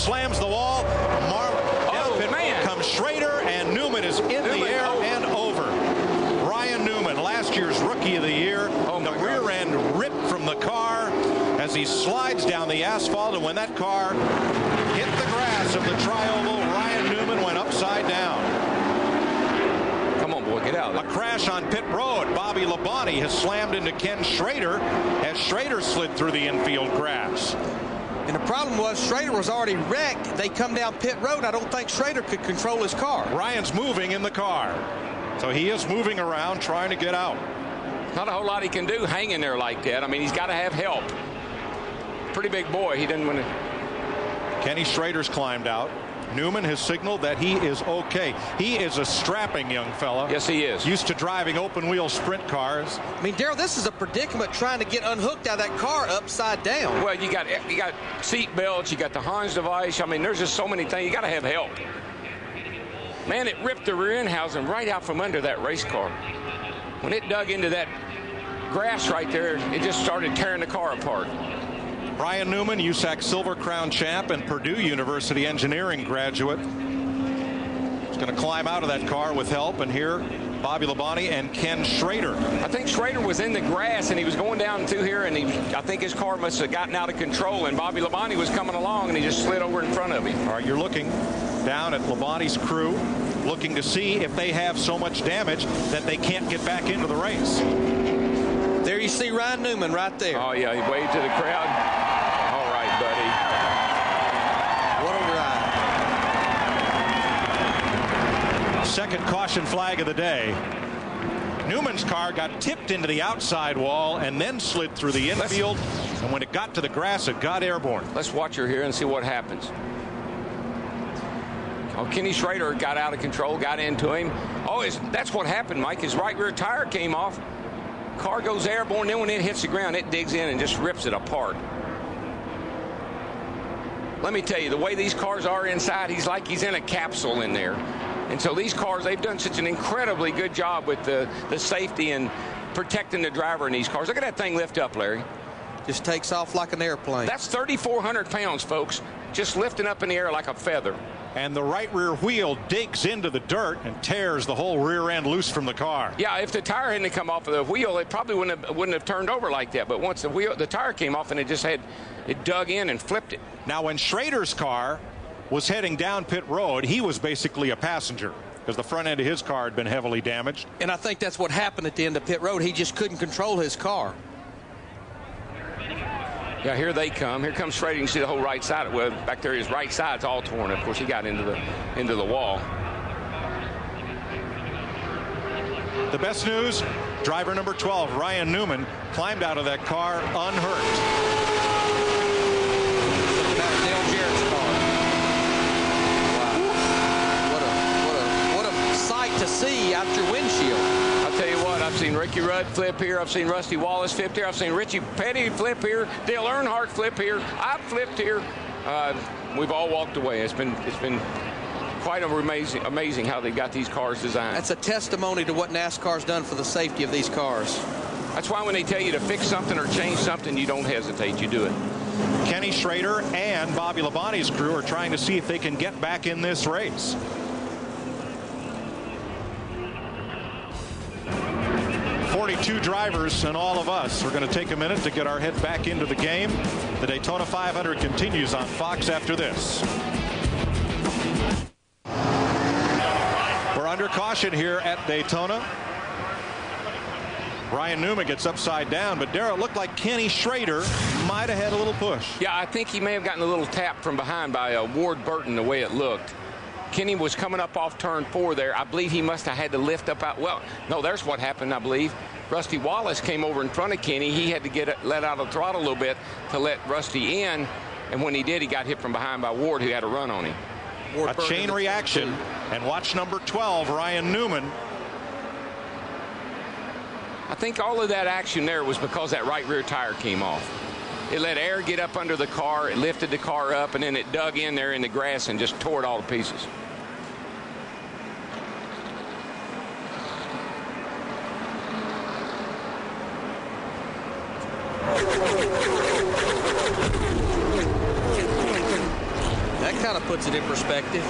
slams the wall. Comes Schrader, and Newman is in the air and over. Ryan Newman, last year's Rookie of the Year. The rear end ripped from the car as he slides down the asphalt, and when that car hit the grass of the tri-oval, Ryan Newman went upside down. Come on, boy, get out. A crash on pit road. Bobby Labonte has slammed into Ken Schrader as Schrader slid through the infield grass. And the problem was Schrader was already wrecked. They come down pit road. I don't think Schrader could control his car. Ryan's moving in the car. So he is moving around trying to get out. Not a whole lot he can do hanging there like that. I mean, he's got to have help. Pretty big boy. He didn't win it. Kenny Schrader's climbed out. Newman has signaled that he is okay. He is a strapping young fella. Yes, he is. Used to driving open-wheel sprint cars. I mean, Darrell, this is a predicament trying to get unhooked out of that car upside down. Well, you got seat belts, you got the Hans device. I mean, there's just so many things. You got to have help. Man, it ripped the rear end housing right out from under that race car. When it dug into that grass right there, it just started tearing the car apart. Ryan Newman, USAC Silver Crown champ and Purdue University engineering graduate. He's going to climb out of that car with help, and here Bobby Labonte and Ken Schrader. I think Schrader was in the grass and he was going down through here, and I think his car must have gotten out of control, and Bobby Labonte was coming along and he just slid over in front of him. All right, you're looking down at Labonte's crew, looking to see if they have so much damage that they can't get back into the race. There you see Ryan Newman right there. Oh, yeah, he waved to the crowd. All right, buddy. What a ride. Second caution flag of the day. Newman's car got tipped into the outside wall and then slid through the infield. And when it got to the grass, it got airborne. Let's watch her here and see what happens. Oh, Kenny Schrader got out of control, got into him. Oh, that's what happened, Mike. His right rear tire came off. Car goes airborne, then when it hits the ground, it digs in and just rips it apart. Let me tell you, the way these cars are inside, he's like he's in a capsule in there. And so these cars, they've done such an incredibly good job with the safety and protecting the driver in these cars. Look at that thing lift up, Larry. Just takes off like an airplane. That's 3,400 pounds, folks, just lifting up in the air like a feather. And the right rear wheel digs into the dirt and tears the whole rear end loose from the car. Yeah, if the tire hadn't come off of the wheel, it probably wouldn't have turned over like that. But once the tire came off, and it dug in and flipped it. Now, when Schrader's car was heading down pit road, he was basically a passenger because the front end of his car had been heavily damaged. And I think that's what happened at the end of pit road. He just couldn't control his car. Yeah, here they come. Here comes Schrader. You can see the whole right side. Well, back there, his right side's all torn. Of course, he got into the wall. The best news, driver number 12, Ryan Newman, climbed out of that car unhurt. Dale Jarrett's car. Wow. What a sight to see out your windshield. I'll tell you what, I've seen Ricky Rudd flip here. I've seen Rusty Wallace flip here. I've seen Richie Petty flip here. Dale Earnhardt flip here. I've flipped here. We've all walked away. It's been quite amazing how they got these cars designed. That's a testimony to what NASCAR's done for the safety of these cars. That's why when they tell you to fix something or change something, you don't hesitate. You do it. Kenny Schrader and Bobby Labonte's crew are trying to see if they can get back in this race. Two drivers and all of us are going to take a minute to get our head back into the game. The Daytona 500 continues on Fox after this. We're under caution here at Daytona. Ryan Newman gets upside down, but Darrell, looked like Kenny Schrader might have had a little push. Yeah, I think he may have gotten a little tap from behind by Ward Burton, the way it looked. Kenny was coming up off turn 4 there. I believe he must have had to lift up out. Well, no, there's what happened, I believe. Rusty Wallace came over in front of Kenny. He had to let out the throttle a little bit to let Rusty in. And when he did, he got hit from behind by Ward, who had a run on him. A chain reaction. And watch number 12, Ryan Newman. I think all of that action there was because that right rear tire came off. It let air get up under the car. It lifted the car up, and then it dug in there in the grass and just tore it all to pieces. That kind of puts it in perspective.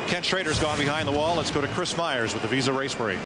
Ken Schrader's gone behind the wall. Let's go to Chris Myers with the Visa Race Parade.